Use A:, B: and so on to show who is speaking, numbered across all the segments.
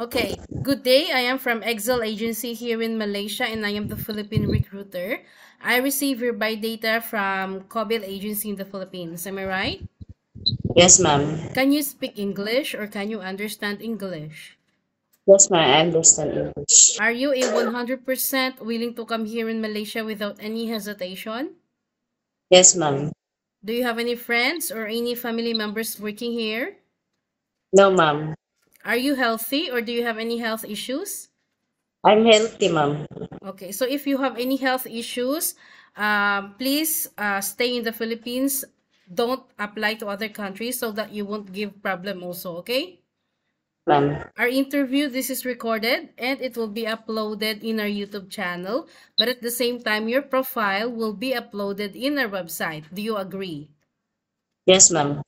A: Okay, good day. I am from Excel Agency here in Malaysia and I am the Philippine recruiter. I receive your buy data from Cobil Agency in the Philippines. Am I right?
B: Yes, ma'am.
A: Can you speak English or can you understand English?
B: Yes, ma'am. I understand English.
A: Are you a 100% willing to come here in Malaysia without any hesitation?
B: Yes, ma'am.
A: Do you have any friends or any family members working here?
B: No, ma'am.
A: Are you healthy or do you have any health issues?
B: I'm healthy, ma'am.
A: Okay, so if you have any health issues, please stay in the Philippines. Don't apply to other countries so that you won't give problem also, okay?
B: Ma'am.
A: Our interview, this is recorded and it will be uploaded in our YouTube channel. But at the same time, your profile will be uploaded in our website. Do you agree?
B: Yes, ma'am.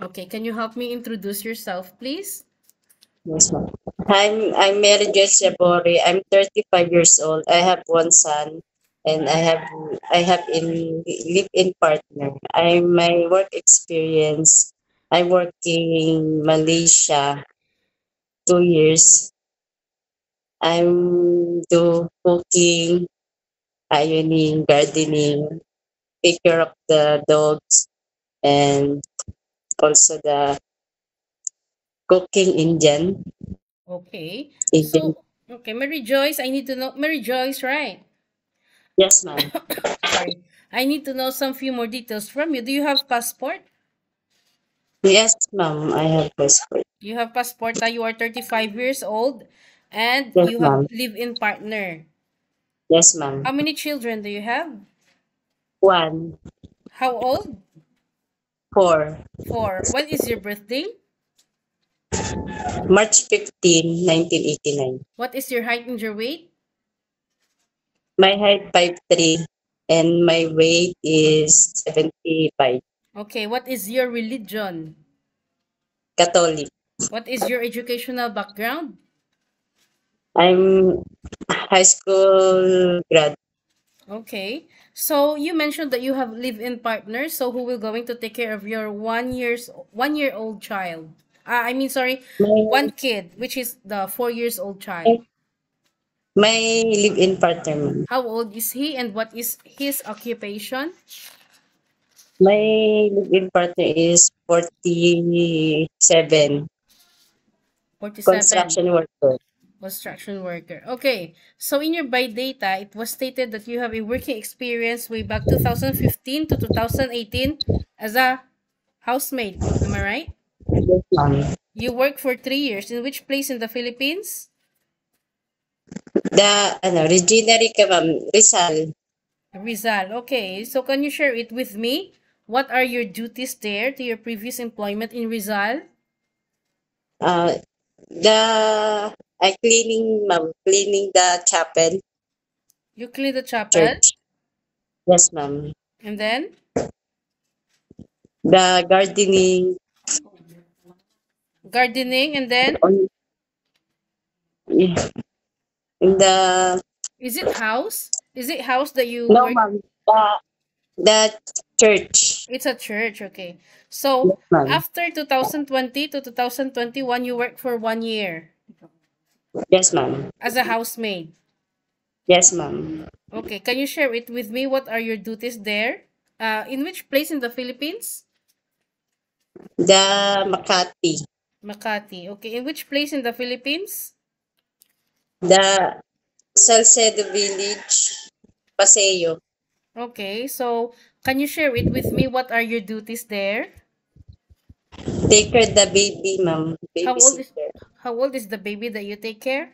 A: Okay, can you help me introduce yourself, please?
B: Yes, ma'am. I'm Mary Joyce Jabori. I'm 35 years old. I have one son, and I have in live-in partner. My work experience. I work in Malaysia 2 years. I'm do cooking, ironing, gardening, take care of the dogs, and also the cooking
A: Okay,
B: Indian.
A: so, okay, Mary Joyce, I need to know, Mary Joyce, right?
B: Yes, ma'am.
A: Sorry. I need to know some few more details from you. Do you have passport?
B: Yes, ma'am. I have passport.
A: You have passport that you are 35 years old and
B: Yes,
A: you have
B: ma'am.
A: live-in partner.
B: Yes, ma'am.
A: How many children do you have?
B: One,
A: How old?
B: four,
A: Four. When is your birthday?
B: March 15, 1989.
A: What is your height and your weight?
B: My height 5'3", and my weight is 75.
A: Okay, what is your religion?
B: Catholic.
A: What is your educational background?
B: I'm high school grad.
A: Okay. So you mentioned that you have live-in partners. So who will going to take care of your 1 year old child? I mean, sorry,
B: My
A: one kid, which is the 4 years old child.
B: my live-in partner, ma'am.
A: How old is he and what is his occupation?
B: My live-in partner is 47,
A: 47.
B: construction worker.
A: Construction worker. Okay. So in your by data, it was stated that you have a working experience way back 2015 to 2018 as a housemaid. Am I right?
B: Yes, ma'am.
A: You worked for 3 years. In which place in the Philippines?
B: Regina Rica, ma'am, Rizal.
A: Rizal. Okay. So can you share it with me? What are your duties there to your previous employment in Rizal?
B: Uh, the cleaning, ma'am, cleaning the chapel,
A: You clean the chapel
B: church. Yes, ma'am.
A: and then
B: The gardening
A: gardening and then
B: on in the
A: is it house? Is it house that you
B: no,
A: work?
B: ma'am. The church.
A: It's a church, okay. So
B: Yes, ma'am.
A: after 2020 to 2021, you worked for 1 year
B: Yes, ma'am.
A: as a housemaid.
B: Yes, ma'am.
A: Okay, can you share it with me? What are your duties there? In which place in the Philippines?
B: The Makati.
A: Makati. Okay, in which place in the Philippines?
B: The Salcedo Village, Paseo.
A: Okay, so can you share it with me? What are your duties there?
B: Take care the baby, ma'am.
A: How old is
B: Babysitter.
A: how old is the baby that you take care?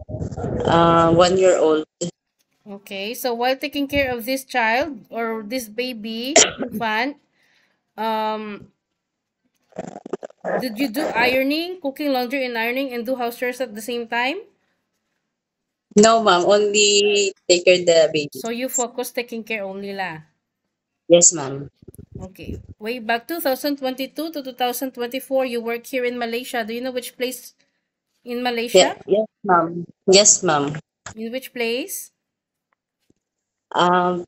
B: 1 year old.
A: Okay, so while taking care of this child or this baby infant, um, did you do ironing, cooking, laundry, and ironing, and do house chores at the same time?
B: No, ma'am. Only take care the baby.
A: So you focus taking care only lah.
B: Yes, ma'am.
A: Okay. Way back 2022 to 2024, you work here in Malaysia. Do you know which place in
B: Yeah,
A: Malaysia?
B: yes, ma'am. Yes, ma'am.
A: In which place?
B: Um,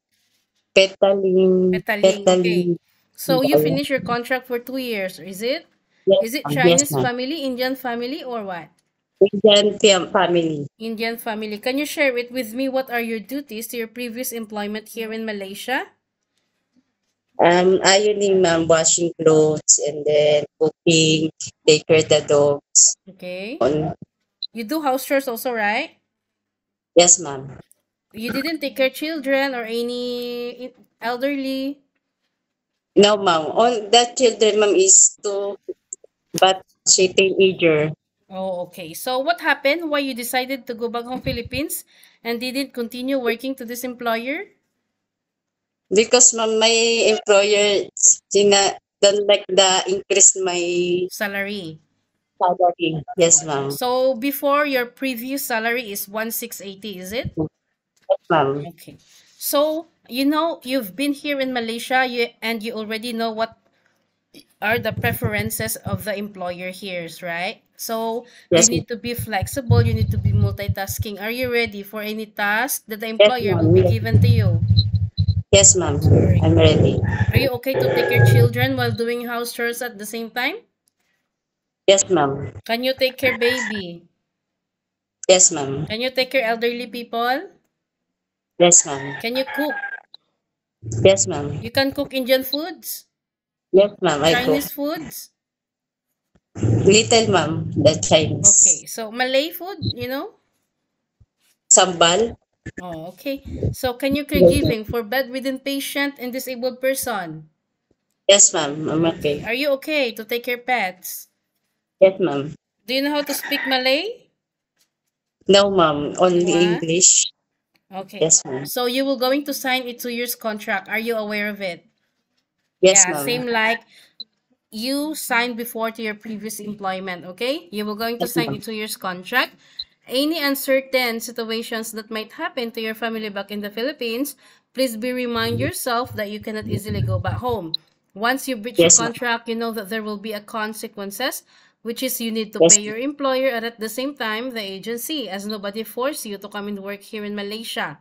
B: Petaling,
A: Petaling. Okay.
B: Petaling.
A: So you finish your contract for 2 years, is it?
B: Yes,
A: Is it
B: ma'am. Yes,
A: Chinese
B: ma'am.
A: family, Indian family, or what?
B: Family.
A: Indian family. Can you share it with me? What are your duties to your previous employment here in Malaysia?
B: Ironing, ma'am, washing clothes, and then cooking, take care of the dogs.
A: Okay.
B: On
A: You do house chores also, right?
B: Yes, ma'am.
A: You didn't take care children or any elderly.
B: No, ma'am. On that children, ma'am, is two, but she teenager.
A: Oh, okay. So what happened? Why you decided to go back home Philippines and didn't continue working to this employer?
B: Because ma'am, my employer don't like the increase my
A: Salary.
B: salary. Yes,
A: Oh,
B: ma'am.
A: so before your previous salary is 1680, is it?
B: Yes, ma'am.
A: Okay. So, you know, you've been here in Malaysia and you already know what are the preferences of the employer here, right? So, you
B: Yes, ma'am.
A: need to be flexible, you need to be multitasking. Are you ready for any task that the
B: Yes,
A: employer will
B: ma'am.
A: be
B: Yes,
A: given to you?
B: yes, ma'am.
A: Very
B: I'm
A: good.
B: ready.
A: Are you okay to take your children while doing house chores at the same time?
B: Yes, ma'am.
A: Can you take care baby?
B: Yes, ma'am.
A: Can you take care elderly people?
B: Yes, ma'am.
A: Can you cook?
B: Yes, ma'am.
A: You can cook Indian foods,
B: Yes, ma'am. I cook.
A: Chinese foods.
B: Little, ma'am. The Chinese.
A: Okay, so Malay food, you know?
B: Sambal.
A: Oh, okay. So can you
B: Yes, ma'am.
A: caregiving for bedridden patient and disabled person?
B: Yes, ma'am. I'm
A: Okay.
B: okay.
A: Are you okay to take care pets?
B: Yes, ma'am.
A: Do you know how to speak Malay?
B: No, ma'am. Only
A: What?
B: English.
A: Okay.
B: Yes, ma'am.
A: So you will going to sign a 2 years contract. Are you aware of it?
B: Yes,
A: Yeah,
B: ma'am.
A: same like you signed before to your previous employment, okay? You will going to
B: Yes,
A: sign a
B: ma'am.
A: 2 years contract. Any uncertain situations that might happen to your family back in the Philippines, please be remind yourself that you cannot easily go back home. Once you breach a
B: Yes, ma'am.
A: contract, you know that there will be a consequences, which is you need to pay
B: Yes,
A: your employer and at the same time the agency, as nobody forced you to come and work here in Malaysia.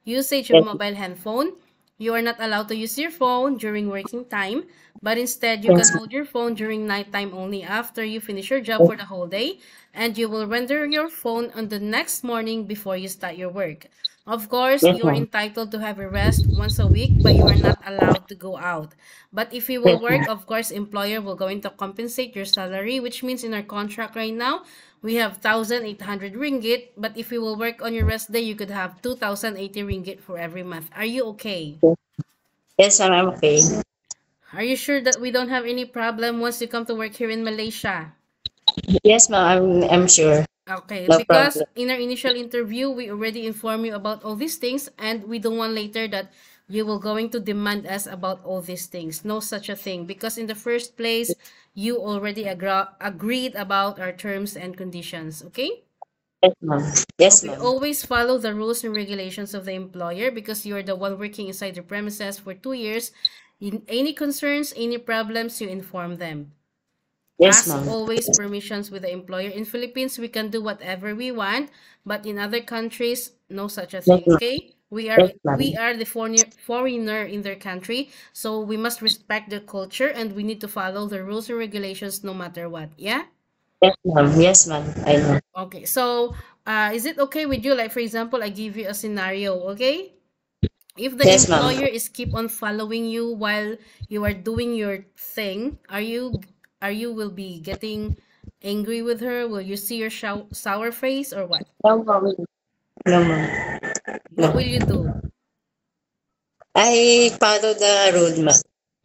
A: Usage of
B: yes,
A: mobile handphone. You are not allowed to use your phone during working time, but instead you can
B: yes,
A: hold your phone during nighttime only after you finish your job for the whole day, and you will render your phone on the next morning before you start your work. Of course,
B: yes,
A: you are
B: ma'am.
A: entitled to have a rest once a week, but you are not allowed to go out. But if you will
B: Yes,
A: work,
B: ma'am.
A: of course, employer will going to compensate your salary, which means in our contract right now, we have 1,800 ringgit, but if you will work on your rest day, you could have 2,080 ringgit for every month. Are you okay?
B: Yes, ma'am. I'm okay.
A: Are you sure that we don't have any problem once you come to work here in Malaysia?
B: Yes, ma'am. I'm sure.
A: Okay,
B: No
A: because
B: problem.
A: in our initial interview, we already informed you about all these things, and we don't want later that you will going to demand us about all these things. No such a thing, because in the first place, you already agreed about our terms and conditions, okay?
B: Yes, ma'am. Yes,
A: Okay,
B: ma'am.
A: always follow the rules and regulations of the employer because you're the one working inside the premises for 2 years. In any concerns, any problems, you inform them.
B: Yes,
A: Ask
B: ma'am.
A: always permissions with the employer. In Philippines, we can do whatever we want, but in other countries, no such a
B: Yes,
A: thing.
B: ma'am.
A: Okay? We are
B: Yes, ma'am.
A: we are the foreigner in their country, so we must respect their culture and we need to follow the rules and regulations no matter what. Yeah?
B: Yes, ma'am. Yes, ma'am. I know.
A: Okay. So, is it okay with you? Like for example, I give you a scenario. Okay? If the
B: Yes, ma'am.
A: employer is keep on following you while you are doing your thing, are you will be getting angry with her? Will you see your sour face or what?
B: No, ma'am. No, ma'am.
A: What will
B: No.
A: you do?
B: I follow the road, ma'am.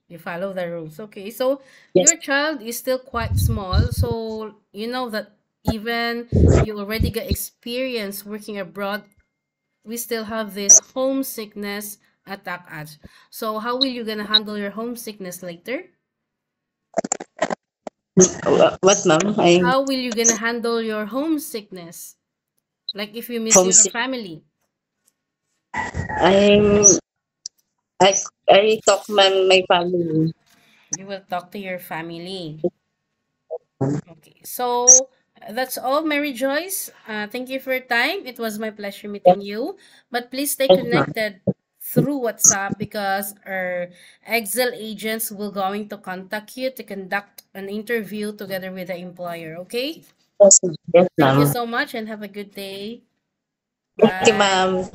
A: You follow the rules. Okay, so
B: Yes.
A: your child is still quite small, so you know that even you already got experience working abroad, we still have this homesickness attack us. So how will you gonna handle your homesickness later?
B: What, ma'am? I'm
A: How will you gonna handle your homesickness? Like if you miss your
B: homesick.
A: family,
B: I'm I I talk my family.
A: you will talk to your family. Okay, so that's all, Mary Joyce. Thank you for your time. It was my pleasure
B: Yes,
A: meeting you. But please stay
B: yes, ma'am.
A: connected through WhatsApp because our Excel agents will going to contact you to conduct an interview together with the employer. Okay?
B: Yes, ma'am. Yes,
A: Thank you
B: ma'am.
A: so much and have a good day.
B: Thank you,
A: Bye.
B: ma'am.